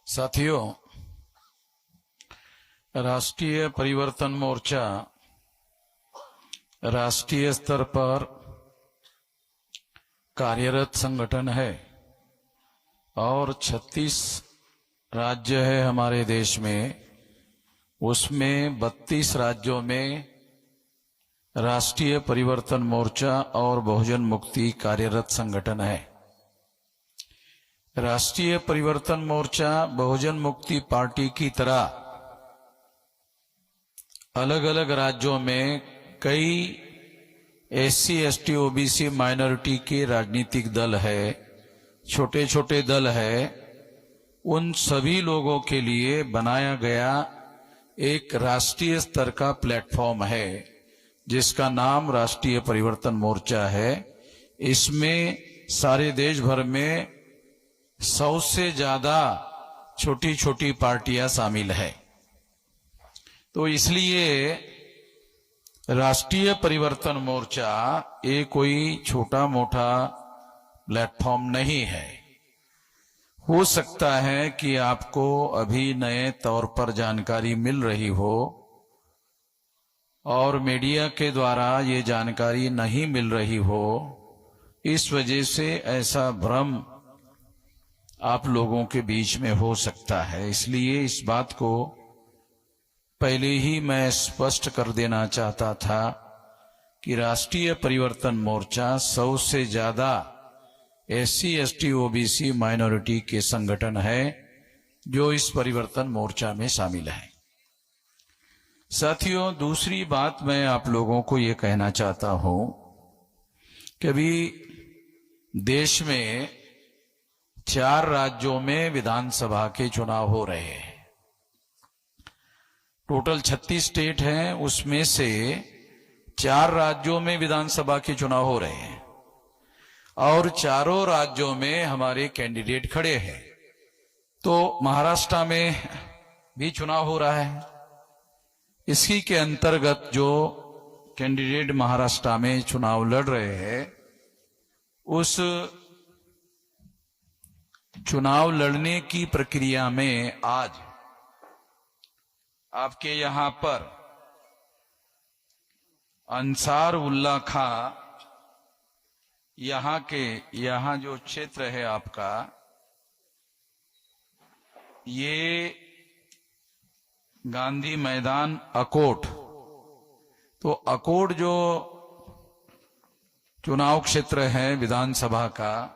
साथियों, राष्ट्रीय परिवर्तन मोर्चा राष्ट्रीय स्तर पर कार्यरत संगठन है और 36 राज्य है हमारे देश में। उसमें 32 राज्यों में राष्ट्रीय परिवर्तन मोर्चा और बहुजन मुक्ति कार्यरत संगठन है। राष्ट्रीय परिवर्तन मोर्चा बहुजन मुक्ति पार्टी की तरह अलग अलग राज्यों में कई एससी, एसटी, ओबीसी माइनॉरिटी के राजनीतिक दल है, छोटे छोटे दल है। उन सभी लोगों के लिए बनाया गया एक राष्ट्रीय स्तर का प्लेटफॉर्म है जिसका नाम राष्ट्रीय परिवर्तन मोर्चा है। इसमें सारे देश भर में 100 से ज्यादा छोटी छोटी पार्टियां शामिल है। तो इसलिए राष्ट्रीय परिवर्तन मोर्चा ये कोई छोटा मोटा प्लेटफॉर्म नहीं है। हो सकता है कि आपको अभी नए तौर पर जानकारी मिल रही हो और मीडिया के द्वारा ये जानकारी नहीं मिल रही हो, इस वजह से ऐसा भ्रम आप लोगों के बीच में हो सकता है। इसलिए इस बात को पहले ही मैं स्पष्ट कर देना चाहता था कि राष्ट्रीय परिवर्तन मोर्चा 100 से ज्यादा एससी, एसटी, ओबीसी माइनॉरिटी के संगठन है जो इस परिवर्तन मोर्चा में शामिल है। साथियों, दूसरी बात मैं आप लोगों को ये कहना चाहता हूं कि अभी देश में 4 राज्यों में विधानसभा के चुनाव हो रहे हैं। टोटल 36 स्टेट हैं, उसमें से 4 राज्यों में विधानसभा के चुनाव हो रहे हैं और चारों राज्यों में हमारे कैंडिडेट खड़े हैं। तो महाराष्ट्र में भी चुनाव हो रहा है। इसी के अंतर्गत जो कैंडिडेट महाराष्ट्र में चुनाव लड़ रहे हैं, उस चुनाव लड़ने की प्रक्रिया में आज आपके यहां पर अंसार उल्ला खां, यहां जो क्षेत्र है आपका, ये गांधी मैदान अकोट, तो अकोट जो चुनाव क्षेत्र है विधानसभा का,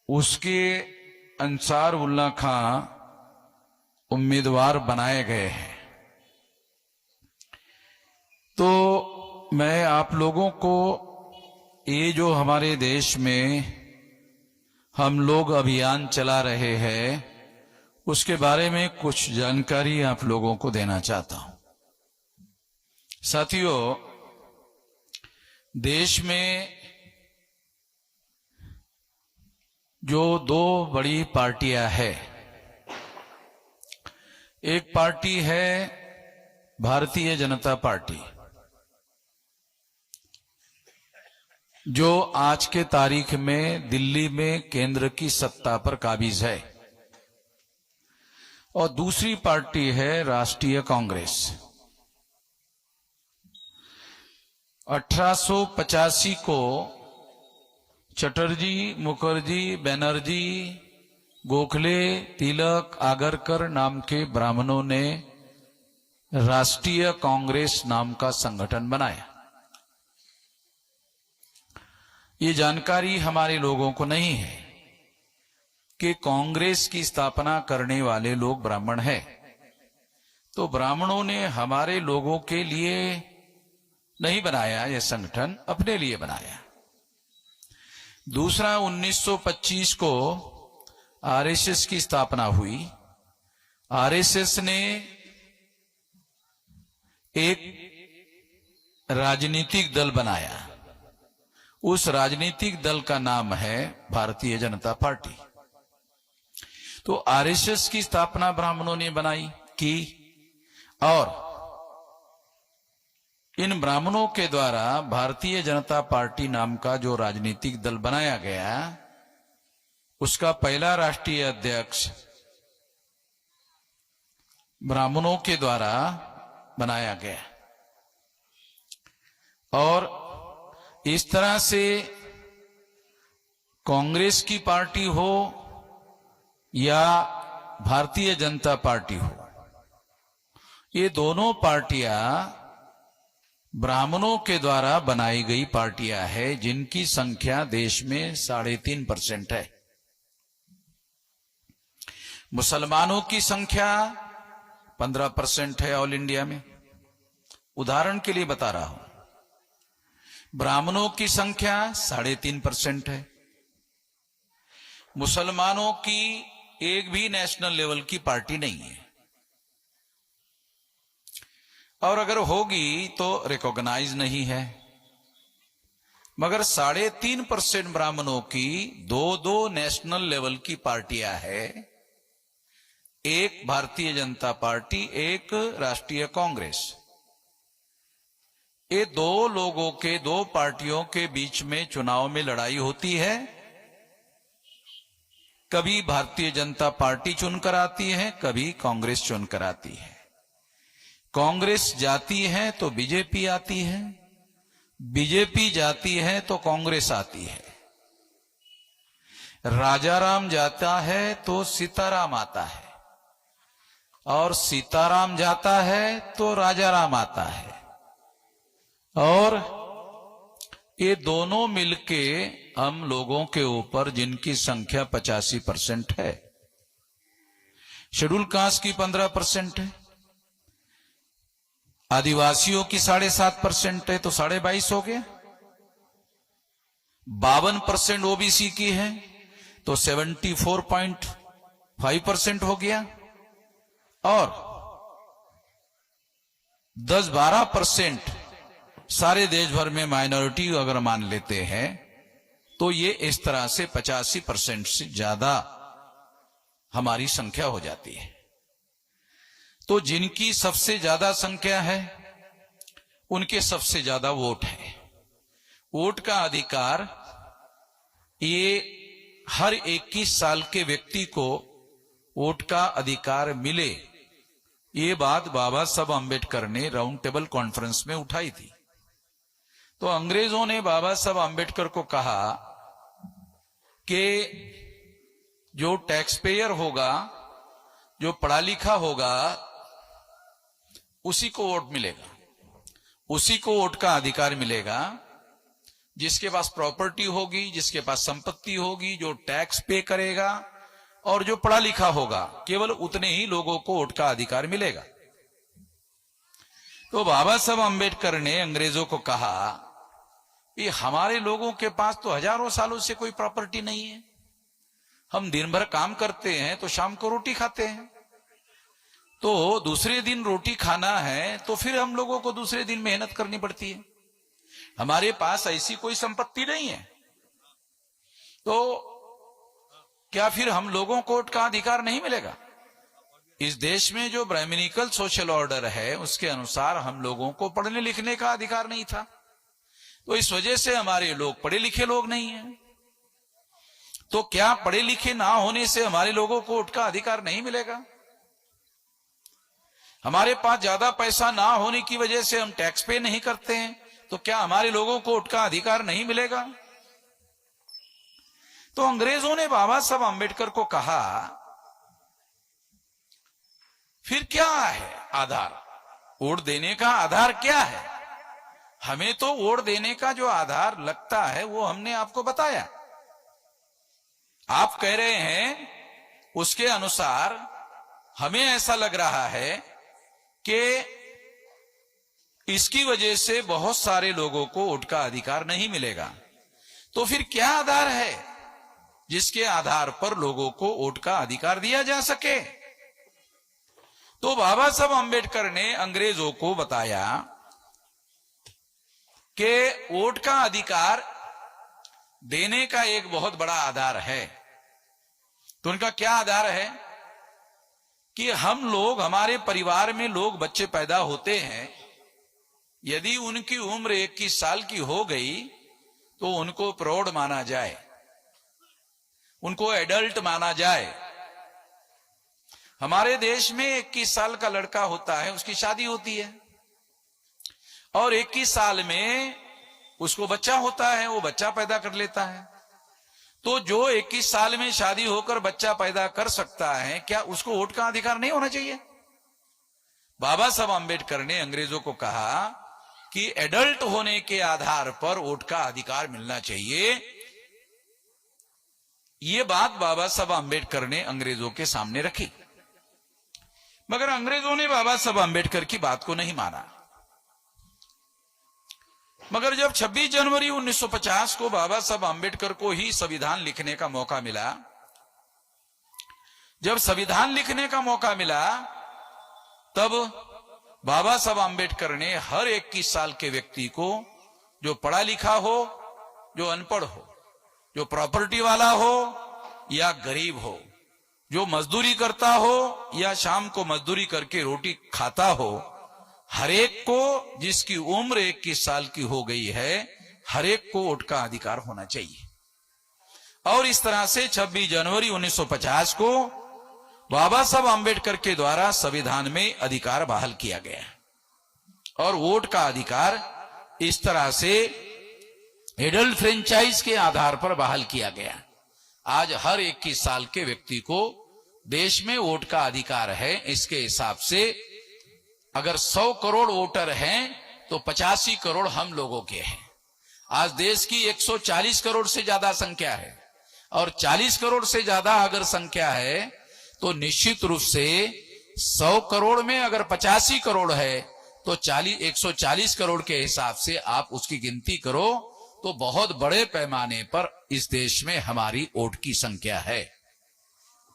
उसके अंसार उल्ला खां उम्मीदवार बनाए गए हैं। तो मैं आप लोगों को ये जो हमारे देश में हम लोग अभियान चला रहे हैं उसके बारे में कुछ जानकारी आप लोगों को देना चाहता हूं। साथियों, देश में जो 2 बड़ी पार्टियां हैं, एक पार्टी है भारतीय जनता पार्टी जो आज के तारीख में दिल्ली में केंद्र की सत्ता पर काबिज है, और दूसरी पार्टी है राष्ट्रीय कांग्रेस। 1885 को चटर्जी, मुखर्जी, बनर्जी, गोखले, तिलक, आगरकर नाम के ब्राह्मणों ने राष्ट्रीय कांग्रेस नाम का संगठन बनाया। ये जानकारी हमारे लोगों को नहीं है कि कांग्रेस की स्थापना करने वाले लोग ब्राह्मण हैं। तो ब्राह्मणों ने हमारे लोगों के लिए नहीं बनाया, यह संगठन अपने लिए बनाया। दूसरा, 1925 को आरएसएस की स्थापना हुई। आरएसएस ने एक राजनीतिक दल बनाया। उस राजनीतिक दल का नाम है भारतीय जनता पार्टी। तो आरएसएस की स्थापना ब्राह्मणों ने की और इन ब्राह्मणों के द्वारा भारतीय जनता पार्टी नाम का जो राजनीतिक दल बनाया गया, उसका पहला राष्ट्रीय अध्यक्ष ब्राह्मणों के द्वारा बनाया गया। और इस तरह से कांग्रेस की पार्टी हो या भारतीय जनता पार्टी हो, ये दोनों पार्टियां ब्राह्मणों के द्वारा बनाई गई पार्टियां हैं, जिनकी संख्या देश में 3.5% है। मुसलमानों की संख्या 15% है ऑल इंडिया में। उदाहरण के लिए बता रहा हूं, ब्राह्मणों की संख्या 3.5% है। मुसलमानों की एक भी नेशनल लेवल की पार्टी नहीं है, और अगर होगी तो रिकॉग्नाइज नहीं है। मगर 3.5% ब्राह्मणों की दो नेशनल लेवल की पार्टियां हैं, एक भारतीय जनता पार्टी, एक राष्ट्रीय कांग्रेस। ये दो पार्टियों के बीच में चुनाव में लड़ाई होती है। कभी भारतीय जनता पार्टी चुनकर आती है, कभी कांग्रेस चुनकर आती है। कांग्रेस जाती है तो बीजेपी आती है, बीजेपी जाती है तो कांग्रेस आती है। राजाराम जाता है तो सीताराम आता है, और सीताराम जाता है तो राजाराम आता है। और ये दोनों मिलके हम लोगों के ऊपर, जिनकी संख्या 85% है, शेड्यूल कास्ट की 15% है, आदिवासियों की 7.5% है, तो 22.5 हो गया। 52% ओबीसी की है तो 74.5% हो गया। और 10-12% सारे देश भर में माइनॉरिटी अगर मान लेते हैं, तो ये इस तरह से 85% से ज्यादा हमारी संख्या हो जाती है। तो जिनकी सबसे ज्यादा संख्या है, उनके सबसे ज्यादा वोट है। वोट का अधिकार ये हर 21 साल के व्यक्ति को वोट का अधिकार मिले, ये बात बाबा साहब अम्बेडकर ने राउंड टेबल कॉन्फ्रेंस में उठाई थी। तो अंग्रेजों ने बाबा साहब अम्बेडकर को कहा कि जो टैक्स पेयर होगा, जो पढ़ा लिखा होगा, उसी को वोट मिलेगा, उसी को वोट का अधिकार मिलेगा। जिसके पास प्रॉपर्टी होगी, जिसके पास संपत्ति होगी, जो टैक्स पे करेगा और जो पढ़ा लिखा होगा, केवल उतने ही लोगों को वोट का अधिकार मिलेगा। तो बाबा साहब अम्बेडकर ने अंग्रेजों को कहा कि हमारे लोगों के पास तो हजारों सालों से कोई प्रॉपर्टी नहीं है, हम दिन भर काम करते हैं तो शाम को रोटी खाते हैं, तो दूसरे दिन रोटी खाना है तो फिर हम लोगों को दूसरे दिन मेहनत करनी पड़ती है। हमारे पास ऐसी कोई संपत्ति नहीं है, तो क्या फिर हम लोगों को वोट का अधिकार नहीं मिलेगा? इस देश में जो ब्राह्मणिकल सोशल ऑर्डर है, उसके अनुसार हम लोगों को पढ़ने लिखने का अधिकार नहीं था, तो इस वजह से हमारे लोग पढ़े लिखे लोग नहीं हैं। तो क्या पढ़े लिखे ना होने से हमारे लोगों को वोट का अधिकार नहीं मिलेगा? हमारे पास ज्यादा पैसा ना होने की वजह से हम टैक्स पे नहीं करते हैं, तो क्या हमारे लोगों को वोट का अधिकार नहीं मिलेगा? तो अंग्रेजों ने बाबा साहब अम्बेडकर को कहा, फिर क्या है आधार? वोट देने का आधार क्या है? हमें तो वोट देने का जो आधार लगता है वो हमने आपको बताया। आप कह रहे हैं उसके अनुसार हमें ऐसा लग रहा है कि इसकी वजह से बहुत सारे लोगों को वोट का अधिकार नहीं मिलेगा। तो फिर क्या आधार है जिसके आधार पर लोगों को वोट का अधिकार दिया जा सके? तो बाबा साहब अम्बेडकर ने अंग्रेजों को बताया कि वोट का अधिकार देने का एक बहुत बड़ा आधार है। तो उनका क्या आधार है कि हम लोग, हमारे परिवार में लोग बच्चे पैदा होते हैं, यदि उनकी उम्र 21 साल की हो गई तो उनको प्रौढ़ माना जाए, उनको एडल्ट माना जाए। हमारे देश में 21 साल का लड़का होता है, उसकी शादी होती है और 21 साल में उसको बच्चा होता है, वो बच्चा पैदा कर लेता है। तो जो 21 साल में शादी होकर बच्चा पैदा कर सकता है, क्या उसको वोट का अधिकार नहीं होना चाहिए? बाबा साहब आंबेडकर ने अंग्रेजों को कहा कि एडल्ट होने के आधार पर वोट का अधिकार मिलना चाहिए। ये बात बाबा साहब आंबेडकर ने अंग्रेजों के सामने रखी, मगर अंग्रेजों ने बाबा साहब आंबेडकर की बात को नहीं माना। मगर जब 26 जनवरी 1950 को बाबा साहब आंबेडकर को ही संविधान लिखने का मौका मिला, जब संविधान लिखने का मौका मिला, तब बाबा साहब आंबेडकर ने हर 21 साल के व्यक्ति को, जो पढ़ा लिखा हो, जो अनपढ़ हो, जो प्रॉपर्टी वाला हो या गरीब हो, जो मजदूरी करता हो या शाम को मजदूरी करके रोटी खाता हो, हर एक को, जिसकी उम्र 21 साल की हो गई है, हर एक को वोट का अधिकार होना चाहिए। और इस तरह से 26 जनवरी 1950 को बाबा साहब आंबेडकर के द्वारा संविधान में अधिकार बहाल किया गया और वोट का अधिकार इस तरह से एडल्ट फ्रेंचाइज के आधार पर बहाल किया गया। आज हर 21 साल के व्यक्ति को देश में वोट का अधिकार है। इसके हिसाब से अगर 100 करोड़ वोटर हैं तो 85 करोड़ हम लोगों के हैं। आज देश की 140 करोड़ से ज्यादा संख्या है और 40 करोड़ से ज्यादा अगर संख्या है तो निश्चित रूप से 100 करोड़ में अगर 85 करोड़ है तो 140 करोड़ के हिसाब से आप उसकी गिनती करो तो बहुत बड़े पैमाने पर इस देश में हमारी वोट की संख्या है।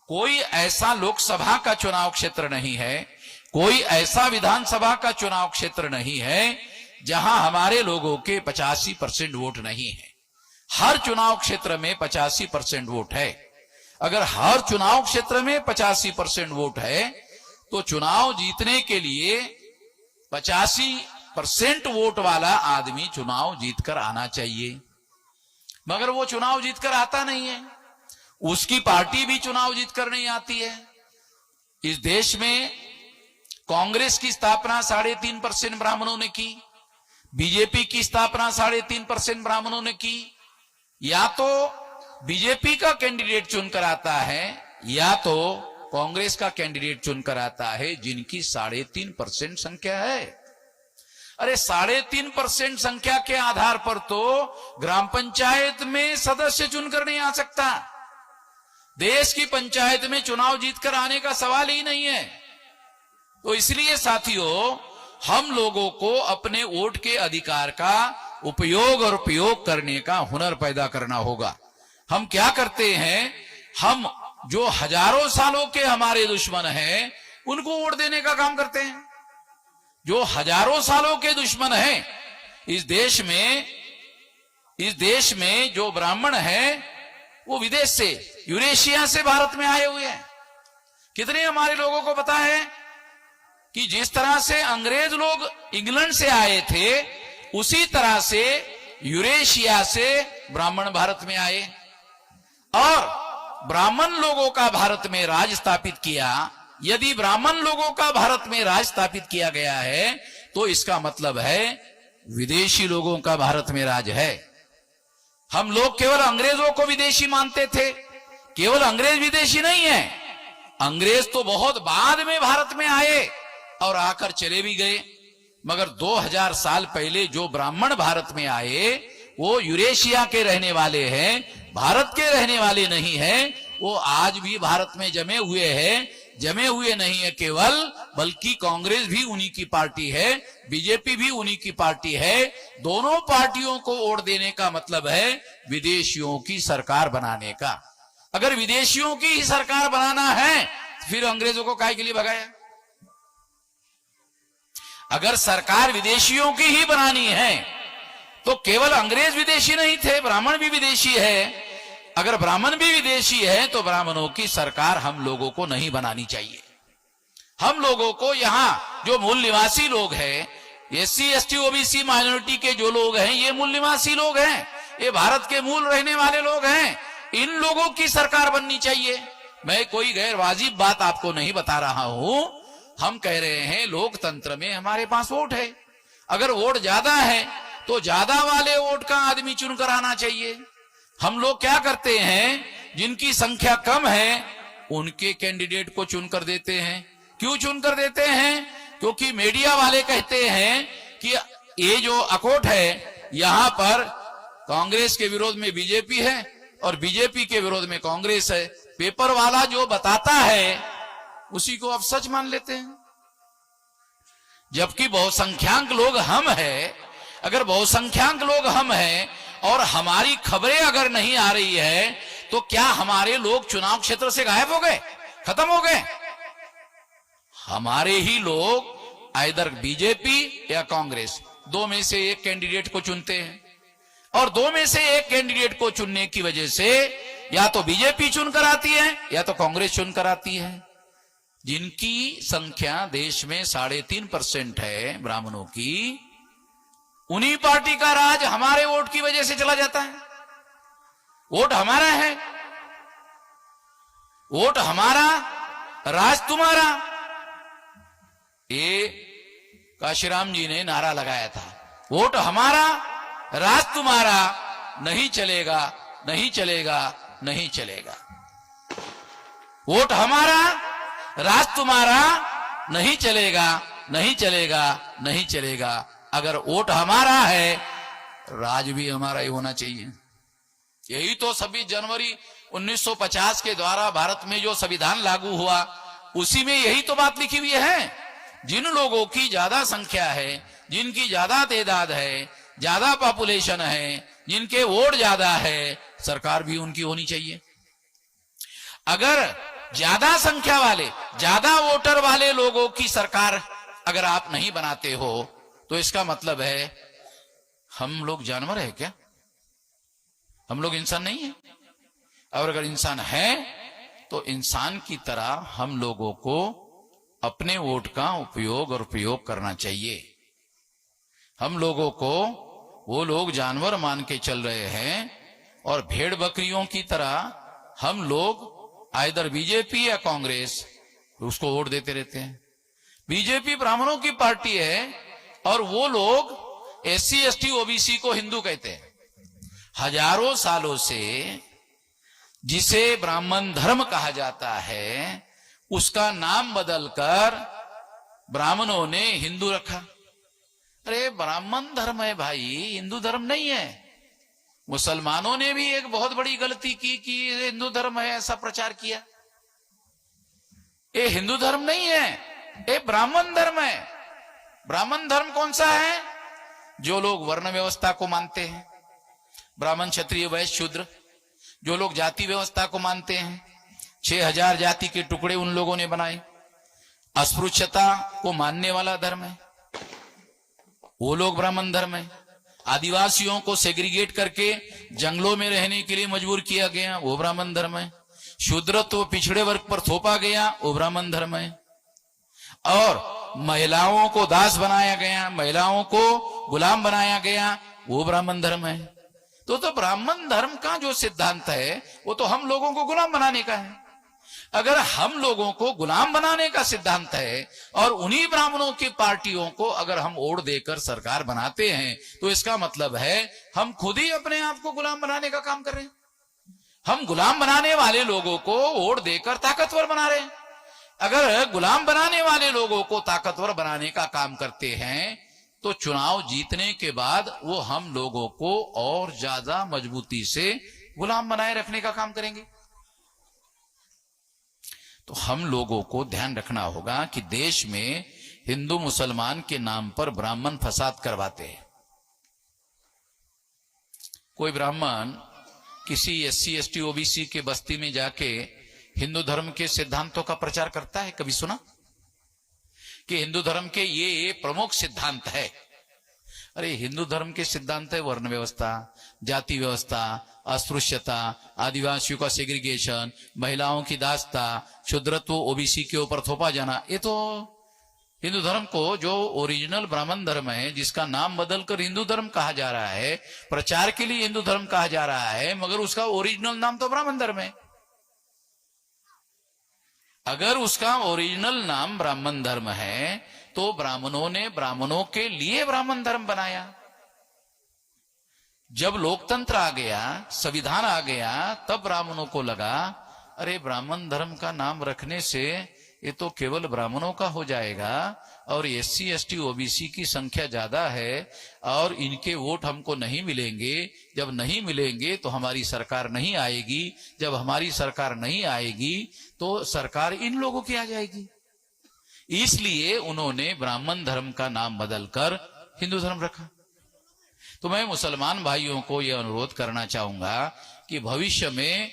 कोई ऐसा लोकसभा का चुनाव क्षेत्र नहीं है, कोई ऐसा विधानसभा का चुनाव क्षेत्र नहीं है जहां हमारे लोगों के 85% वोट नहीं है। हर चुनाव क्षेत्र में 85% वोट है। अगर हर चुनाव क्षेत्र में 85% वोट है तो चुनाव जीतने के लिए 85% वोट वाला आदमी चुनाव जीतकर आना चाहिए, मगर वो चुनाव जीतकर आता नहीं है। उसकी पार्टी भी चुनाव जीतकर नहीं आती है। इस देश में कांग्रेस की स्थापना 3.5% ब्राह्मणों ने की, बीजेपी की स्थापना 3.5% ब्राह्मणों ने की। या तो बीजेपी का कैंडिडेट चुनकर आता है या तो कांग्रेस का कैंडिडेट चुनकर आता है, जिनकी 3.5% संख्या है। अरे 3.5% संख्या के आधार पर तो ग्राम पंचायत में सदस्य चुनकर नहीं आ सकता। देश की पंचायत में चुनाव जीतकर आने का सवाल ही नहीं है। तो इसलिए साथियों, हम लोगों को अपने वोट के अधिकार का उपयोग और प्रयोग करने का हुनर पैदा करना होगा। हम क्या करते हैं, हम जो हजारों सालों के हमारे दुश्मन हैं उनको वोट देने का काम करते हैं। जो हजारों सालों के दुश्मन हैं इस देश में जो ब्राह्मण हैं वो विदेश से, यूरेशिया से भारत में आए हुए हैं। कितने हमारे लोगों को पता है कि जिस तरह से अंग्रेज लोग इंग्लैंड से आए थे उसी तरह से यूरेशिया से ब्राह्मण भारत में आए और ब्राह्मण लोगों का भारत में राज स्थापित किया। यदि ब्राह्मण लोगों का भारत में राज स्थापित किया गया है तो इसका मतलब है विदेशी लोगों का भारत में राज है। हम लोग केवल अंग्रेजों को विदेशी मानते थे। केवल अंग्रेज विदेशी नहीं है, अंग्रेज तो बहुत बाद में भारत में आए और आकर चले भी गए। मगर 2000 साल पहले जो ब्राह्मण भारत में आए वो यूरेशिया के रहने वाले हैं, भारत के रहने वाले नहीं हैं। वो आज भी भारत में जमे हुए हैं। जमे हुए नहीं है केवल, बल्कि कांग्रेस भी उन्हीं की पार्टी है, बीजेपी भी उन्हीं की पार्टी है। दोनों पार्टियों को वोट देने का मतलब है विदेशियों की सरकार बनाने का। अगर विदेशियों की ही सरकार बनाना है फिर अंग्रेजों को काहे के लिए भगाया? अगर सरकार विदेशियों की ही बनानी है तो केवल अंग्रेज विदेशी नहीं थे, ब्राह्मण भी विदेशी है। अगर ब्राह्मण भी विदेशी है तो ब्राह्मणों की सरकार हम लोगों को नहीं बनानी चाहिए। हम लोगों को यहाँ जो मूल निवासी लोग हैं, एससी एसटी ओबीसी माइनॉरिटी के जो लोग हैं, ये मूल निवासी लोग हैं, ये भारत के मूल रहने वाले लोग हैं। इन लोगों की सरकार बननी चाहिए। मैं कोई गैर वाजिब बात आपको नहीं बता रहा हूं। हम कह रहे हैं लोकतंत्र में हमारे पास वोट है, अगर वोट ज्यादा है तो ज्यादा वाले वोट का आदमी चुनकर आना चाहिए। हम लोग क्या करते हैं, जिनकी संख्या कम है उनके कैंडिडेट को चुनकर देते हैं। क्यों चुनकर देते हैं? क्योंकि मीडिया वाले कहते हैं कि ये जो अकोट है यहां पर कांग्रेस के विरोध में बीजेपी है और बीजेपी के विरोध में कांग्रेस है। पेपर वाला जो बताता है उसी को आप सच मान लेते हैं, जबकि बहुसंख्यांक लोग हम हैं। अगर बहुसंख्यांक लोग हम हैं और हमारी खबरें अगर नहीं आ रही है तो क्या हमारे लोग चुनाव क्षेत्र से गायब हो गए, खत्म हो गए? हमारे ही लोग आइदर बीजेपी या कांग्रेस, दो में से एक कैंडिडेट को चुनते हैं, और दो में से एक कैंडिडेट को चुनने की वजह से या तो बीजेपी चुनकर आती है या तो कांग्रेस चुनकर आती है। जिनकी संख्या देश में 3.5% है ब्राह्मणों की, उन्हीं पार्टी का राज हमारे वोट की वजह से चला जाता है। वोट हमारा है, वोट हमारा, राज तुम्हारा। ये काशीराम जी ने नारा लगाया था, वोट हमारा राज तुम्हारा, नहीं चलेगा, नहीं चलेगा, नहीं चलेगा। वोट हमारा राज तुम्हारा, नहीं चलेगा, नहीं चलेगा, नहीं चलेगा। अगर वोट हमारा है राज भी हमारा ही होना चाहिए। यही तो 26 जनवरी 1950 के द्वारा भारत में जो संविधान लागू हुआ उसी में यही तो बात लिखी हुई है। जिन लोगों की ज्यादा संख्या है, जिनकी ज्यादा तादाद है, ज्यादा पॉपुलेशन है, जिनके वोट ज्यादा है, सरकार भी उनकी होनी चाहिए। अगर ज्यादा संख्या वाले, ज्यादा वोटर वाले लोगों की सरकार अगर आप नहीं बनाते हो तो इसका मतलब है हम लोग जानवर है क्या? हम लोग इंसान नहीं है। और अगर इंसान है तो इंसान की तरह हम लोगों को अपने वोट का उपयोग और प्रयोग करना चाहिए। हम लोगों को वो लोग जानवर मान के चल रहे हैं और भेड़ बकरियों की तरह हम लोग आइदर बीजेपी या कांग्रेस उसको वोट देते रहते हैं। बीजेपी ब्राह्मणों की पार्टी है और वो लोग एससी एसटी ओबीसी को हिंदू कहते हैं। हजारों सालों से जिसे ब्राह्मण धर्म कहा जाता है उसका नाम बदलकर ब्राह्मणों ने हिंदू रखा। अरे ब्राह्मण धर्म है भाई, हिंदू धर्म नहीं है। मुसलमानों ने भी एक बहुत बड़ी गलती की कि हिंदू धर्म है, ऐसा प्रचार किया। ये हिंदू धर्म नहीं है, ये ब्राह्मण धर्म है। ब्राह्मण धर्म कौन सा है? जो लोग वर्ण व्यवस्था को मानते हैं, ब्राह्मण क्षत्रिय वैश्य शूद्र, जो लोग जाति व्यवस्था को मानते हैं, 6000 जाति के टुकड़े उन लोगों ने बनाए, अस्पृश्यता को मानने वाला धर्म है, वो लोग ब्राह्मण धर्म है। आदिवासियों को सेग्रीगेट करके जंगलों में रहने के लिए मजबूर किया गया, वो ब्राह्मण धर्म है। शूद्रत्व पिछड़े वर्ग पर थोपा गया, वो ब्राह्मण धर्म है। और महिलाओं को दास बनाया गया, महिलाओं को गुलाम बनाया गया, वो ब्राह्मण धर्म है। तो ब्राह्मण धर्म का जो सिद्धांत है वो तो हम लोगों को गुलाम बनाने का है। अगर हम लोगों को गुलाम बनाने का सिद्धांत है और उन्हीं ब्राह्मणों की पार्टियों को अगर हम वोट देकर सरकार बनाते हैं तो इसका मतलब है हम खुद ही अपने आप को गुलाम बनाने का काम कर रहे हैं। हम गुलाम बनाने वाले लोगों को वोट देकर ताकतवर बना रहे हैं। अगर गुलाम बनाने वाले लोगों को ताकतवर बनाने का काम करते हैं तो चुनाव जीतने के बाद वो हम लोगों को और ज्यादा मजबूती से गुलाम बनाए रखने का काम करेंगे। तो हम लोगों को ध्यान रखना होगा कि देश में हिंदू मुसलमान के नाम पर ब्राह्मण फसाद करवाते हैं। कोई ब्राह्मण किसी एससी एसटी ओबीसी के बस्ती में जाके हिंदू धर्म के सिद्धांतों का प्रचार करता है? कभी सुना कि हिंदू धर्म के ये प्रमुख सिद्धांत है? अरे हिंदू धर्म के सिद्धांत है वर्ण व्यवस्था, जाति व्यवस्था, अस्पृश्यता, आदिवासियों का सेग्रीगेशन, महिलाओं की दासता, शूद्रत्व ओबीसी के ऊपर थोपा जाना। ये तो हिंदू धर्म को जो ओरिजिनल ब्राह्मण धर्म है जिसका नाम बदलकर हिंदू धर्म कहा जा रहा है, प्रचार के लिए हिंदू धर्म कहा जा रहा है, मगर उसका ओरिजिनल नाम तो ब्राह्मण धर्म है। अगर उसका ओरिजिनल नाम ब्राह्मण धर्म है तो ब्राह्मणों ने ब्राह्मणों के लिए ब्राह्मण धर्म बनाया। जब लोकतंत्र आ गया, संविधान आ गया, तब ब्राह्मणों को लगा अरे ब्राह्मण धर्म का नाम रखने से ये तो केवल ब्राह्मणों का हो जाएगा और एससी एसटी ओबीसी की संख्या ज्यादा है और इनके वोट हमको नहीं मिलेंगे। जब नहीं मिलेंगे तो हमारी सरकार नहीं आएगी, जब हमारी सरकार नहीं आएगी तो सरकार इन लोगों की आ जाएगी। इसलिए उन्होंने ब्राह्मण धर्म का नाम बदलकर हिंदू धर्म रखा। तो मैं मुसलमान भाइयों को यह अनुरोध करना चाहूंगा कि भविष्य में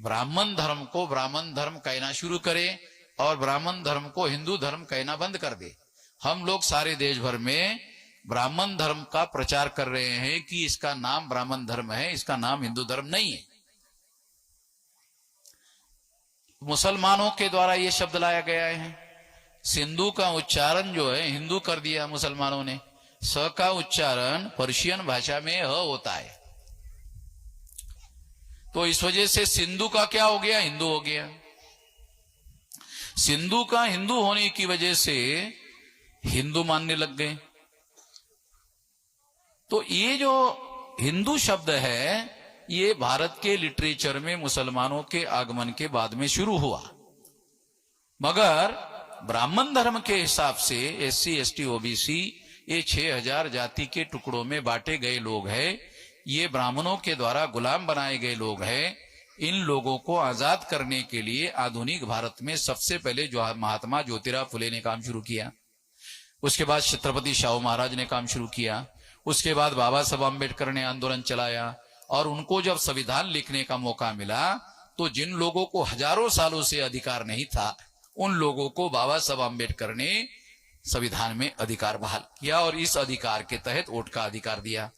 ब्राह्मण धर्म को ब्राह्मण धर्म कहना शुरू करें और ब्राह्मण धर्म को हिंदू धर्म कहना बंद कर दे। हम लोग सारे देश भर में ब्राह्मण धर्म का प्रचार कर रहे हैं कि इसका नाम ब्राह्मण धर्म है, इसका नाम हिंदू धर्म नहीं है। मुसलमानों के द्वारा यह शब्द लाया गया है। सिंधु का उच्चारण जो है हिंदू कर दिया मुसलमानों ने। स का उच्चारण पर्शियन भाषा में ह होता है, तो इस वजह से सिंधु का क्या हो गया, हिंदू हो गया। सिंधु का हिंदू होने की वजह से हिंदू मानने लग गए। तो ये जो हिंदू शब्द है ये भारत के लिटरेचर में मुसलमानों के आगमन के बाद में शुरू हुआ, मगर ब्राह्मण धर्म के हिसाब से एससी एसटी ओबीसी ये 6000 जाति के टुकड़ों में बांटे गए लोग हैं। ये ब्राह्मणों के द्वारा गुलाम बनाए गए लोग हैं। इन लोगों को आजाद करने के लिए आधुनिक भारत में सबसे पहले जो महात्मा ज्योतिराव फुले ने काम शुरू किया, उसके बाद छत्रपति शाहू महाराज ने काम शुरू किया, उसके बाद बाबा साहब अम्बेडकर ने आंदोलन चलाया और उनको जब संविधान लिखने का मौका मिला तो जिन लोगों को हजारों सालों से अधिकार नहीं था उन लोगों को बाबा साहब अम्बेडकर ने संविधान में अधिकार बहाल किया और इस अधिकार के तहत वोट का अधिकार दिया।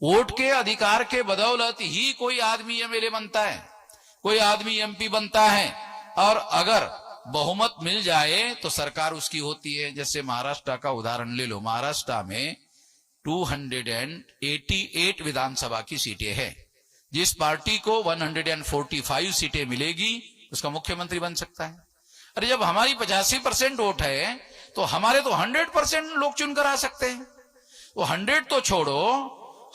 वोट के अधिकार के बदौलत ही कोई आदमी एमएलए बनता है, कोई आदमी एमपी बनता है और अगर बहुमत मिल जाए तो सरकार उसकी होती है। जैसे महाराष्ट्र का उदाहरण ले लो, महाराष्ट्र में 288 विधानसभा की सीटें हैं। जिस पार्टी को 145 सीटें मिलेगी उसका मुख्यमंत्री बन सकता है। अरे जब हमारी 85% वोट है तो हमारे तो 100% लोग चुनकर आ सकते हैं। वो 100 तो छोड़ो,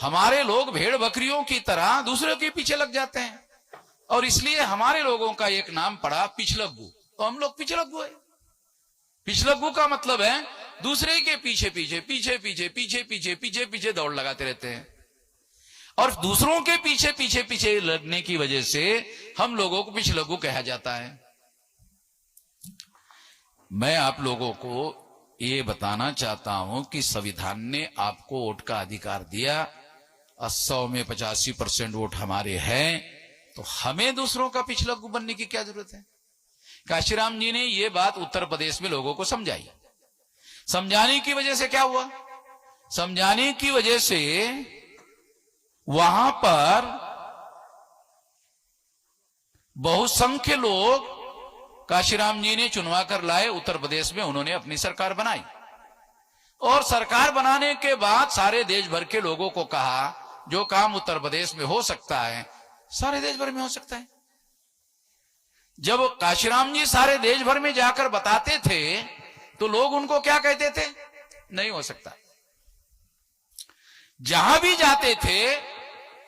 हमारे लोग भेड़ बकरियों की तरह दूसरे के पीछे लग जाते हैं और इसलिए हमारे लोगों का एक नाम पड़ा पिछलग्गू। तो हम लोग पिछलग्गू है। पिछलग्गू का मतलब है दूसरे के पीछे पीछे पीछे पीछे पीछे पीछे पीछे पीछे दौड़ लगाते रहते हैं और दूसरों के पीछे पीछे पीछे लगने की वजह से हम लोगों को पिछलग्गू कहा जाता है। मैं आप लोगों को ये बताना चाहता हूं कि संविधान ने आपको वोट का अधिकार दिया, 100 में 85% वोट हमारे हैं, तो हमें दूसरों का पिछलग्गू बनने की क्या जरूरत है। काशीराम जी ने ये बात उत्तर प्रदेश में लोगों को समझाई। समझाने की वजह से क्या हुआ, समझाने की वजह से वहां पर बहुसंख्य लोग काशीराम जी ने चुनवा कर लाए। उत्तर प्रदेश में उन्होंने अपनी सरकार बनाई और सरकार बनाने के बाद सारे देश भर के लोगों को कहा जो काम उत्तर प्रदेश में हो सकता है सारे देश भर में हो सकता है। जब काशीराम जी सारे देश भर में जाकर बताते थे तो लोग उनको क्या कहते थे, नहीं हो सकता। जहां भी जाते थे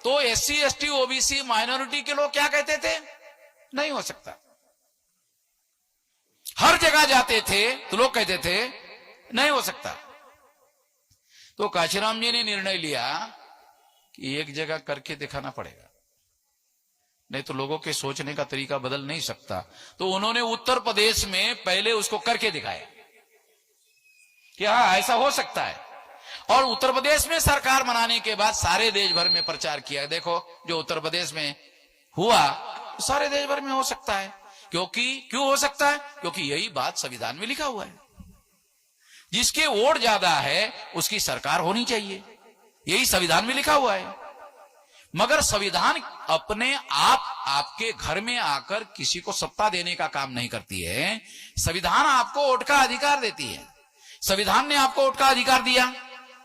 तो एससी एसटी ओबीसी माइनॉरिटी के लोग क्या कहते थे, नहीं हो सकता। हर जगह जाते थे तो लोग कहते थे नहीं हो सकता। तो काशीराम जी ने निर्णय लिया कि एक जगह करके दिखाना पड़ेगा, नहीं तो लोगों के सोचने का तरीका बदल नहीं सकता। तो उन्होंने उत्तर प्रदेश में पहले उसको करके दिखाया कि हाँ ऐसा हो सकता है और उत्तर प्रदेश में सरकार बनाने के बाद सारे देश भर में प्रचार किया। देखो जो उत्तर प्रदेश में हुआ सारे देश भर में हो सकता है। क्यों हो सकता है, क्योंकि यही बात संविधान में लिखा हुआ है। जिसके वोट ज्यादा है उसकी सरकार होनी चाहिए, यही संविधान में लिखा हुआ है। मगर संविधान अपने आप आपके घर में आकर किसी को सत्ता देने का काम नहीं करती है। संविधान आपको वोट का अधिकार देती है। संविधान ने आपको वोट का अधिकार दिया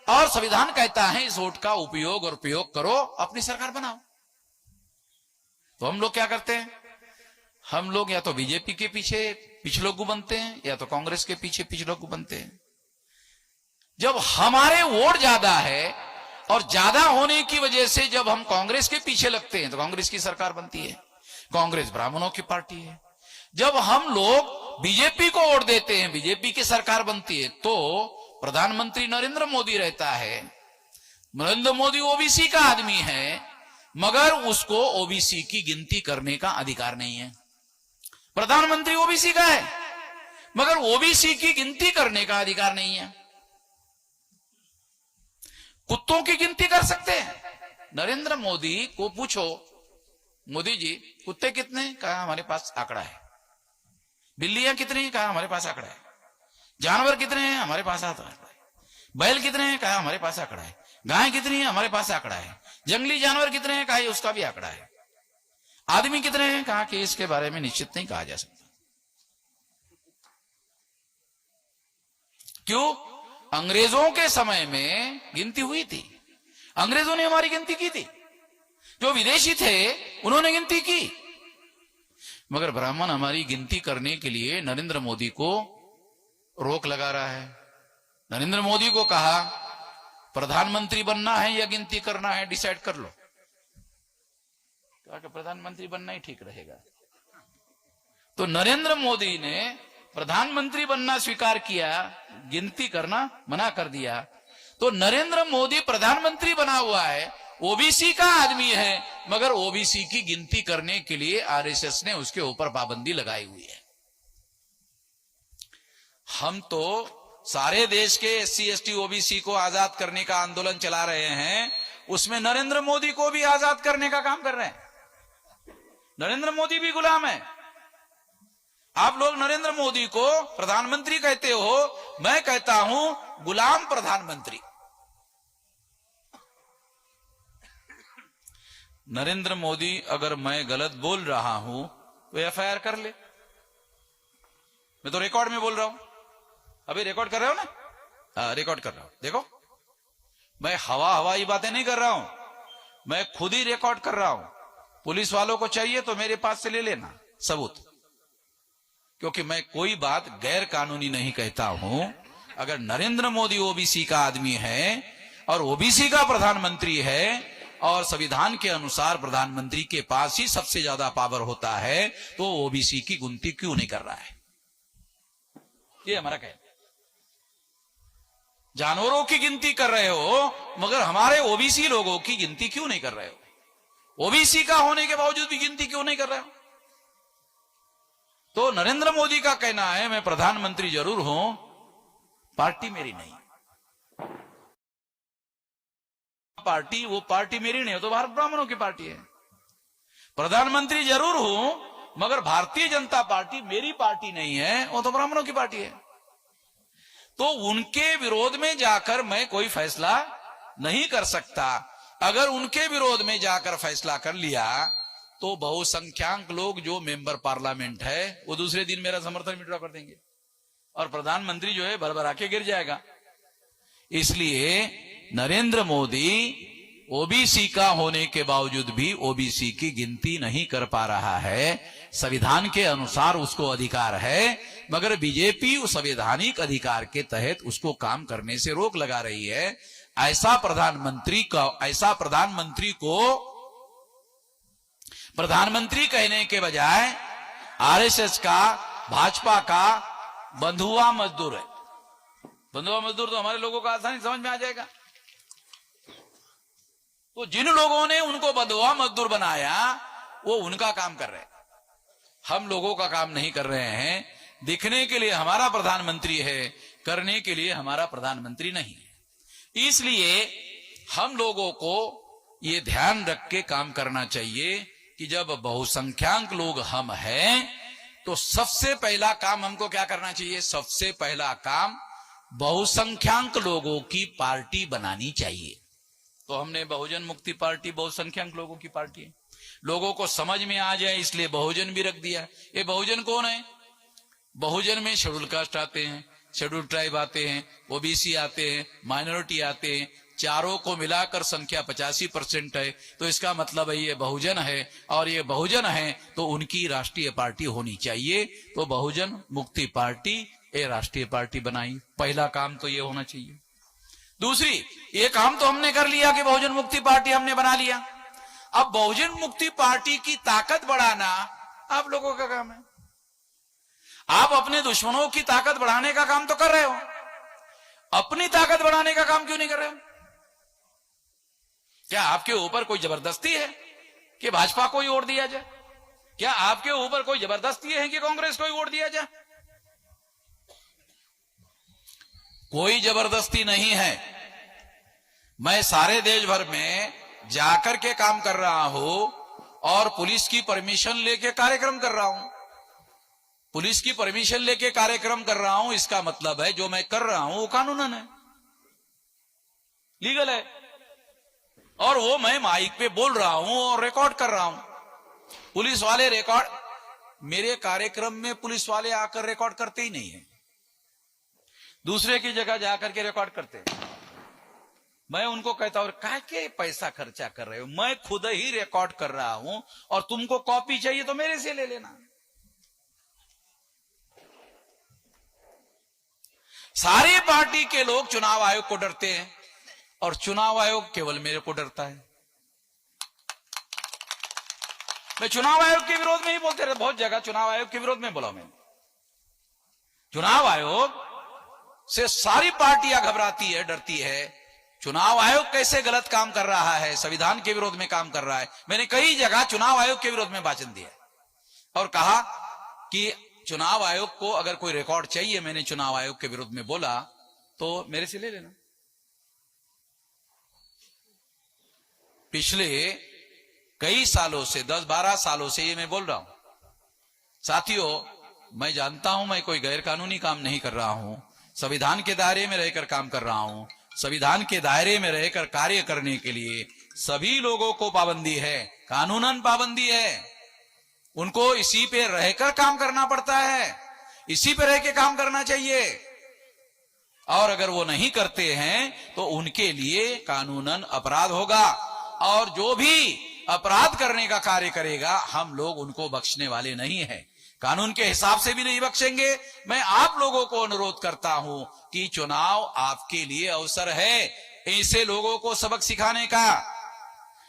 और संविधान कहता है इस वोट का उपयोग और प्रयोग करो, अपनी सरकार बनाओ। तो हम लोग क्या करते हैं, हम लोग या तो बीजेपी के पीछे पिछलोगु बनते हैं या तो कांग्रेस के पीछे पिछलोगु बनते हैं। जब हमारे वोट ज्यादा है और ज्यादा होने की वजह से जब हम कांग्रेस के पीछे लगते हैं तो कांग्रेस की सरकार बनती है। कांग्रेस ब्राह्मणों की पार्टी है। जब हम लोग बीजेपी को वोट देते हैं, बीजेपी की सरकार बनती है, तो प्रधानमंत्री नरेंद्र मोदी रहता है। नरेंद्र मोदी ओबीसी का आदमी है, मगर उसको ओबीसी की गिनती करने का अधिकार नहीं है। प्रधानमंत्री ओबीसी का है, मगर ओबीसी की गिनती करने का अधिकार नहीं है। कुत्तों की गिनती कर सकते हैं। नरेंद्र मोदी को पूछो, मोदी जी कुत्ते कितने? कहा हमारे पास आंकड़ा है। बिल्लियां कितनी? कहा हमारे पास आंकड़ा है। जानवर कितने हैं? हमारे पास आंकड़ा है। बैल कितने हैं? कहा हमारे पास आंकड़ा है। गाय कितनी है? हमारे पास आंकड़ा है। जंगली जानवर कितने हैं? कहा उसका भी आंकड़ा है। आदमी कितने हैं? कहा कि इसके बारे में निश्चित नहीं कहा जा सकता। क्यों? अंग्रेजों के समय में गिनती हुई थी, अंग्रेजों ने हमारी गिनती की थी। जो विदेशी थे उन्होंने गिनती की, मगर ब्राह्मण हमारी गिनती करने के लिए नरेंद्र मोदी को रोक लगा रहा है। नरेंद्र मोदी को कहा प्रधानमंत्री बनना है या गिनती करना है, डिसाइड कर लो। कहा कि प्रधानमंत्री बनना ही ठीक रहेगा। तो नरेंद्र मोदी ने प्रधानमंत्री बनना स्वीकार किया, गिनती करना मना कर दिया। तो नरेंद्र मोदी प्रधानमंत्री बना हुआ है, ओबीसी का आदमी है, मगर ओबीसी की गिनती करने के लिए आरएसएस ने उसके ऊपर पाबंदी लगाई हुई है। हम तो सारे देश के एससी एसटी ओबीसी को आजाद करने का आंदोलन चला रहे हैं, उसमें नरेंद्र मोदी को भी आजाद करने का काम कर रहे हैं। नरेंद्र मोदी भी गुलाम है। आप लोग नरेंद्र मोदी को प्रधानमंत्री कहते हो, मैं कहता हूं गुलाम प्रधानमंत्री। नरेंद्र मोदी अगर मैं गलत बोल रहा हूं तो एफआईआर कर ले। मैं तो रिकॉर्ड में बोल रहा हूं। अभी रिकॉर्ड कर रहे हो ना? रिकॉर्ड कर रहा हूं। देखो, मैं हवाई बातें नहीं कर रहा हूं, मैं खुद ही रिकॉर्ड कर रहा हूं। पुलिस वालों को चाहिए तो मेरे पास से ले लेना सबूत, क्योंकि मैं कोई बात गैर कानूनी नहीं कहता हूं। अगर नरेंद्र मोदी ओबीसी का आदमी है और ओबीसी का प्रधानमंत्री है और संविधान के अनुसार प्रधानमंत्री के पास ही सबसे ज्यादा पावर होता है, तो ओबीसी की गिनती क्यों नहीं कर रहा है? ये हमारा कहना। जानवरों की गिनती कर रहे हो, मगर हमारे ओबीसी लोगों की गिनती क्यों नहीं कर रहे हो? ओबीसी का होने के बावजूद भी गिनती क्यों नहीं कर रहे हो? तो नरेंद्र मोदी का कहना है मैं प्रधानमंत्री जरूर हूं, पार्टी मेरी नहीं। पार्टी वो पार्टी मेरी नहीं हो तो भारत ब्राह्मणों की पार्टी है। प्रधानमंत्री जरूर हूं, मगर भारतीय जनता पार्टी मेरी पार्टी नहीं है, वो तो ब्राह्मणों की पार्टी है। तो उनके विरोध में जाकर मैं कोई फैसला नहीं कर सकता। अगर उनके विरोध में जाकर फैसला कर लिया तो बहुसंख्यक लोग जो मेंबर पार्लियामेंट है वो दूसरे दिन मेरा समर्थन विड्रॉ कर देंगे और प्रधानमंत्री जो है भरभरा के गिर जाएगा। इसलिए नरेंद्र मोदी ओबीसी का होने के बावजूद भी ओबीसी की गिनती नहीं कर पा रहा है। संविधान के अनुसार उसको अधिकार है, मगर बीजेपी उस संवैधानिक अधिकार के तहत उसको काम करने से रोक लगा रही है। ऐसा प्रधानमंत्री को प्रधानमंत्री कहने के बजाय आरएसएस का, भाजपा का बंधुआ मजदूर है। बंधुआ मजदूर तो हमारे लोगों को आसानी समझ में आ जाएगा। तो जिन लोगों ने उनको बंधुआ मजदूर बनाया वो उनका काम कर रहे हैं, हम लोगों का काम नहीं कर रहे हैं। दिखने के लिए हमारा प्रधानमंत्री है, करने के लिए हमारा प्रधानमंत्री नहीं है। इसलिए हम लोगों को ये ध्यान रख के काम करना चाहिए कि जब बहुसंख्यक लोग हम हैं तो सबसे पहला काम हमको क्या करना चाहिए? सबसे पहला काम बहुसंख्यक लोगों की पार्टी बनानी चाहिए। तो हमने बहुजन मुक्ति पार्टी बहुसंख्यक लोगों की पार्टी है। लोगों को समझ में आ जाए इसलिए बहुजन भी रख दिया। ये बहुजन कौन है? बहुजन में शेड्यूल कास्ट आते हैं, शेड्यूल ट्राइब आते हैं, ओबीसी आते हैं, माइनॉरिटी आते हैं, चारों को मिलाकर संख्या 85% है, तो इसका मतलब है ये बहुजन है, और ये बहुजन है तो उनकी राष्ट्रीय पार्टी होनी चाहिए। तो बहुजन मुक्ति पार्टी ये राष्ट्रीय पार्टी बनाई। पहला काम तो ये होना चाहिए। दूसरी, ये काम तो हमने कर लिया कि बहुजन मुक्ति पार्टी हमने बना लिया। अब बहुजन मुक्ति पार्टी की ताकत बढ़ाना आप लोगों का काम है। आप अपने दुश्मनों की ताकत बढ़ाने का काम तो कर रहे हो, अपनी ताकत बढ़ाने का काम क्यों नहीं कर रहे हो? क्या आपके ऊपर कोई जबरदस्ती है कि भाजपा को ही वोट दिया जाए? क्या आपके ऊपर कोई जबरदस्ती है कि कांग्रेस को ही वोट दिया जाए? कोई जबरदस्ती नहीं है। मैं सारे देश भर में जाकर के काम कर रहा हूं और पुलिस की परमिशन लेके कार्यक्रम कर रहा हूं। पुलिस की परमिशन लेके कार्यक्रम कर रहा हूं, इसका मतलब है जो मैं कर रहा हूं वो कानूनन है, लीगल है, और वो मैं माइक पे बोल रहा हूं और रिकॉर्ड कर रहा हूं। पुलिस वाले रिकॉर्ड, मेरे कार्यक्रम में पुलिस वाले आकर रिकॉर्ड करते ही नहीं है, दूसरे की जगह जाकर के रिकॉर्ड करते हैं। मैं उनको कहता हूं क्या के पैसा खर्चा कर रहे हो, मैं खुद ही रिकॉर्ड कर रहा हूं और तुमको कॉपी चाहिए तो मेरे से ले लेना। सारी पार्टी के लोग चुनाव आयोग को डरते हैं और चुनाव आयोग केवल मेरे को डरता है। मैं चुनाव आयोग के विरोध में ही बोलते रहे, बहुत जगह चुनाव आयोग के विरोध में बोला मैंने। चुनाव आयोग से सारी पार्टियां घबराती है, डरती है। चुनाव आयोग कैसे गलत काम कर रहा है, संविधान के विरोध में काम कर रहा है। मैंने कई जगह चुनाव आयोग के विरोध में भाषण दिया और कहा कि चुनाव आयोग को अगर कोई रिकॉर्ड चाहिए, मैंने चुनाव आयोग के विरोध में बोला तो मेरे से ले लेना। पिछले कई सालों से, 10-12 सालों से ये मैं बोल रहा हूं। साथियों, मैं जानता हूं मैं कोई गैर कानूनी काम नहीं कर रहा हूं, संविधान के दायरे में रहकर काम कर रहा हूं। संविधान के दायरे में रहकर कार्य करने के लिए सभी लोगों को पाबंदी है, कानूनन पाबंदी है। उनको इसी पे रहकर काम करना पड़ता है, इसी पे रह के काम करना चाहिए, और अगर वो नहीं करते हैं तो उनके लिए कानूनन अपराध होगा, और जो भी अपराध करने का कार्य करेगा हम लोग उनको बख्शने वाले नहीं हैं, कानून के हिसाब से भी नहीं बख्शेंगे। मैं आप लोगों को अनुरोध करता हूं कि चुनाव आपके लिए अवसर है ऐसे लोगों को सबक सिखाने का।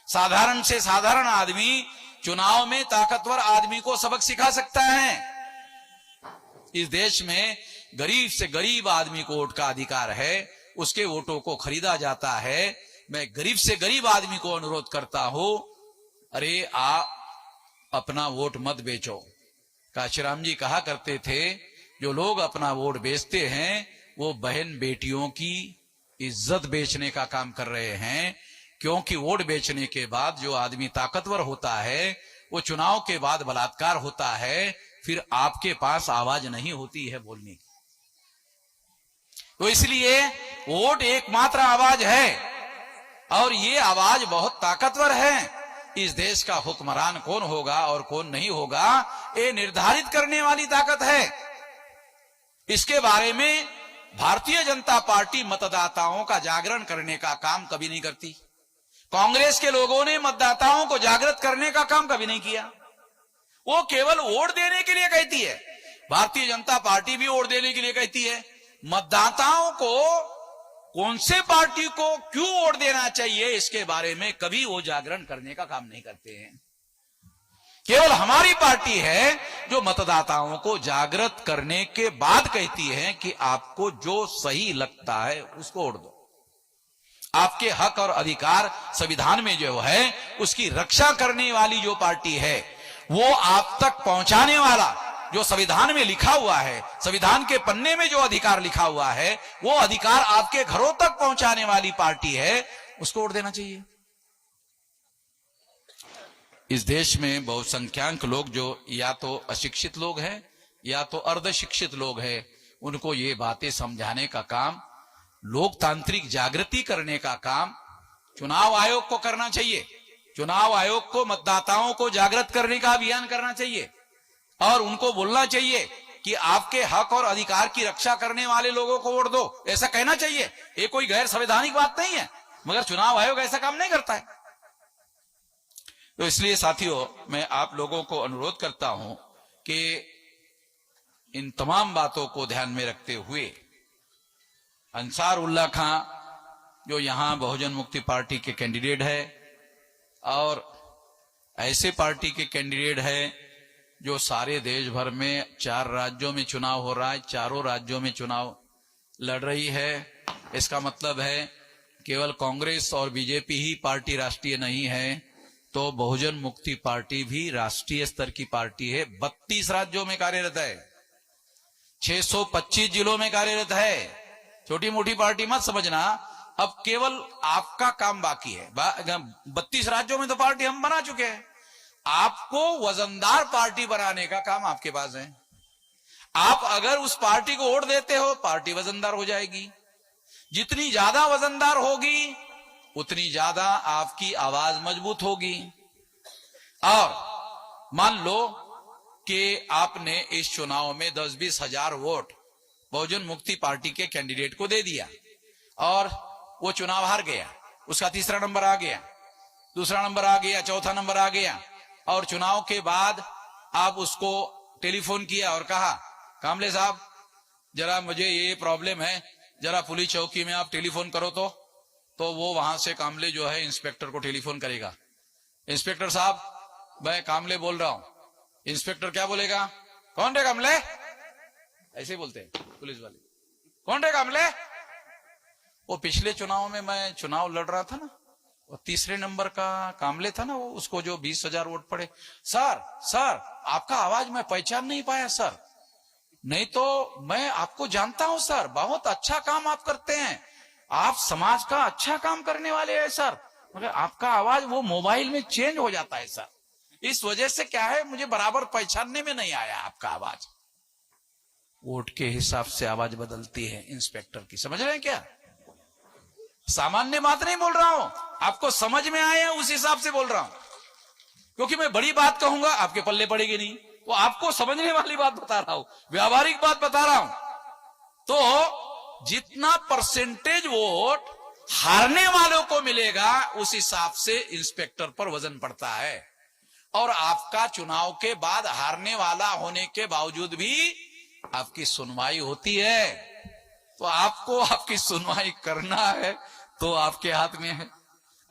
साधारण से साधारण आदमी चुनाव में ताकतवर आदमी को सबक सिखा सकता है। इस देश में गरीब से गरीब आदमी को वोट का अधिकार है, उसके वोटों को खरीदा जाता है। मैं गरीब से गरीब आदमी को अनुरोध करता हूं, अरे आप अपना वोट मत बेचो। काशीराम जी कहा करते थे, जो लोग अपना वोट बेचते हैं वो बहन बेटियों की इज्जत बेचने का काम कर रहे हैं, क्योंकि वोट बेचने के बाद जो आदमी ताकतवर होता है वो चुनाव के बाद बलात्कार होता है, फिर आपके पास आवाज नहीं होती है बोलने की। तो इसलिए वोट एकमात्र आवाज है, और ये आवाज बहुत ताकतवर है। इस देश का हुक्मरान कौन होगा और कौन नहीं होगा ये निर्धारित करने वाली ताकत है। इसके बारे में भारतीय जनता पार्टी मतदाताओं का जागरण करने का काम कभी नहीं करती। कांग्रेस के लोगों ने मतदाताओं को जागृत करने का काम कभी नहीं किया, वो केवल वोट देने के लिए कहती है। भारतीय जनता पार्टी भी वोट देने के लिए कहती है। मतदाताओं को कौन से पार्टी को क्यों वोट देना चाहिए इसके बारे में कभी वो जागरण करने का काम नहीं करते हैं। केवल हमारी पार्टी है जो मतदाताओं को जागृत करने के बाद कहती है कि आपको जो सही लगता है उसको वोट दो। आपके हक और अधिकार संविधान में जो है उसकी रक्षा करने वाली जो पार्टी है, वो आप तक पहुंचाने वाला जो संविधान में लिखा हुआ है, संविधान के पन्ने में जो अधिकार लिखा हुआ है, वो अधिकार आपके घरों तक पहुंचाने वाली पार्टी है, उसको वोट देना चाहिए। इस देश में बहुसंख्यक लोग जो या तो अशिक्षित लोग हैं या तो अर्धशिक्षित लोग हैं, उनको ये बातें समझाने का काम, लोकतांत्रिक जागृति करने का काम चुनाव आयोग को करना चाहिए। चुनाव आयोग को मतदाताओं को जागृत करने का अभियान करना चाहिए और उनको बोलना चाहिए कि आपके हक और अधिकार की रक्षा करने वाले लोगों को वोट दो, ऐसा कहना चाहिए। ये कोई गैर संवैधानिक बात नहीं है। मगर चुनाव आयोग ऐसा काम नहीं करता है। तो इसलिए साथियों, मैं आप लोगों को अनुरोध करता हूं कि इन तमाम बातों को ध्यान में रखते हुए अंसारुल्लाह खां जो यहां बहुजन मुक्ति पार्टी के कैंडिडेट है और ऐसे पार्टी के कैंडिडेट है जो सारे देश भर में 4 राज्यों में चुनाव हो रहा है, चारों राज्यों में चुनाव लड़ रही है। इसका मतलब है केवल कांग्रेस और बीजेपी ही पार्टी राष्ट्रीय नहीं है, तो बहुजन मुक्ति पार्टी भी राष्ट्रीय स्तर की पार्टी है। 32 राज्यों में कार्यरत है, 625 जिलों में कार्यरत है। छोटी मोटी पार्टी मत समझना। अब केवल आपका काम बाकी है। 32 राज्यों में तो पार्टी हम बना चुके हैं। आपको वजनदार पार्टी बनाने का काम आपके पास है। आप अगर उस पार्टी को वोट देते हो, पार्टी वजनदार हो जाएगी। जितनी ज्यादा वजनदार होगी उतनी ज्यादा आपकी आवाज मजबूत होगी। और मान लो कि आपने इस चुनाव में 10-20 हजार वोट बहुजन मुक्ति पार्टी के कैंडिडेट को दे दिया और वो चुनाव हार गया, उसका तीसरा नंबर आ गया, दूसरा नंबर आ गया, चौथा नंबर आ गया, और चुनाव के बाद आप उसको टेलीफोन किया और कहा, कामले साहब जरा मुझे ये प्रॉब्लम है, जरा पुलिस चौकी में आप टेलीफोन करो। तो वो वहां से कामले जो है इंस्पेक्टर को टेलीफोन करेगा, इंस्पेक्टर साहब मैं कामले बोल रहा हूं। इंस्पेक्टर क्या बोलेगा, कौन रे कामले, ऐसे बोलते हैं पुलिस वाले, कौन रे कामले। वो पिछले चुनाव में मैं चुनाव लड़ रहा था ना, वो तीसरे नंबर का कामले था ना, वो उसको जो 20,000 वोट पड़े। सर आपका आवाज मैं पहचान नहीं पाया सर, नहीं तो मैं आपको जानता हूं सर, बहुत अच्छा काम आप करते हैं, आप समाज का अच्छा काम करने वाले हैं सर, मगर आपका आवाज वो मोबाइल में चेंज हो जाता है सर, इस वजह से क्या है मुझे बराबर पहचानने में नहीं आया आपका आवाज। वोट के हिसाब से आवाज बदलती है इंस्पेक्टर की, समझ रहे हैं क्या। सामान्य बात नहीं बोल रहा हूं, आपको समझ में आया उस हिसाब से बोल रहा हूं, क्योंकि मैं बड़ी बात कहूंगा आपके पल्ले पड़ेगी नहीं, वो आपको समझने वाली बात बता रहा हूं, व्यावहारिक बात बता रहा हूं। तो जितना परसेंटेज वोट हारने वालों को मिलेगा उस हिसाब से इंस्पेक्टर पर वजन पड़ता है। और आपका चुनाव के बाद हारने वाला होने के बावजूद भी आपकी सुनवाई होती है, तो आपको आपकी सुनवाई करना है तो आपके हाथ में है।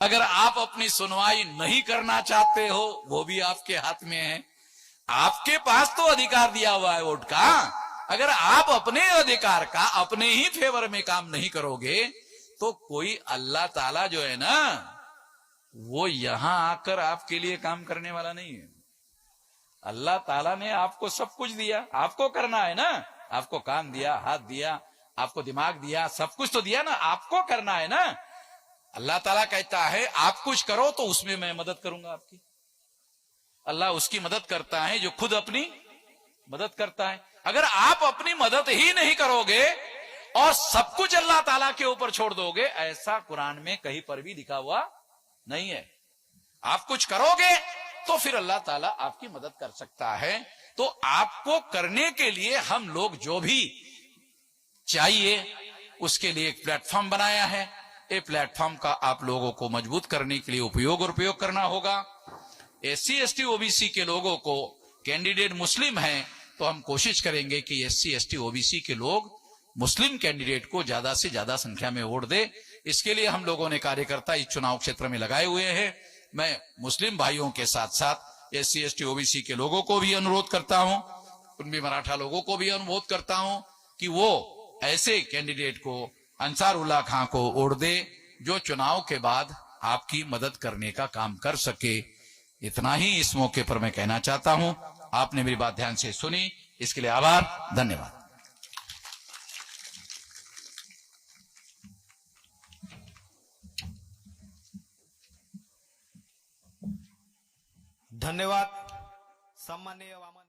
अगर आप अपनी सुनवाई नहीं करना चाहते हो वो भी आपके हाथ में है। आपके पास तो अधिकार दिया हुआ है वोट का, अगर आप अपने अधिकार का अपने ही फेवर में काम नहीं करोगे तो कोई अल्लाह ताला जो है ना वो यहां आकर आपके लिए काम करने वाला नहीं है। अल्लाह ताला ने आपको सब कुछ दिया, आपको करना है ना, आपको कान दिया, हाथ दिया, आपको दिमाग दिया, सब कुछ तो दिया ना, आपको करना है ना। अल्लाह ताला कहता है आप कुछ करो तो उसमें मैं मदद करूंगा आपकी। अल्लाह उसकी मदद करता है जो खुद अपनी मदद करता है। अगर आप अपनी मदद ही नहीं करोगे और सब कुछ अल्लाह ताला के ऊपर छोड़ दोगे, ऐसा कुरान में कहीं पर भी लिखा हुआ नहीं है। आप कुछ करोगे तो फिर अल्लाह ताला आपकी मदद कर सकता है। तो आपको करने के लिए हम लोग जो भी चाहिए उसके लिए एक प्लेटफॉर्म बनाया है। ये प्लेटफॉर्म का आप लोगों को मजबूत करने के लिए उपयोग करना होगा। SC ST OBC के लोगों को कैंडिडेट मुस्लिम हैं तो हम कोशिश करेंगे कि SC ST OBC के लोग मुस्लिम कैंडिडेट को ज्यादा से ज्यादा संख्या में वोट दे। इसके लिए हम लोगों ने कार्यकर्ता इस चुनाव क्षेत्र में लगाए हुए हैं। मैं मुस्लिम भाइयों के साथ साथ SC ST OBC के लोगों को भी अनुरोध करता हूं, कुनबी मराठा लोगों को भी अनुरोध करता हूं कि वो ऐसे कैंडिडेट को अंसारुल्लाह खां को वोट दे जो चुनाव के बाद आपकी मदद करने का काम कर सके। इतना ही इस मौके पर मैं कहना चाहता हूं। आपने मेरी बात ध्यान से सुनी, इसके लिए आभार, धन्यवाद। धन्यवाद सम्माननीय वामन।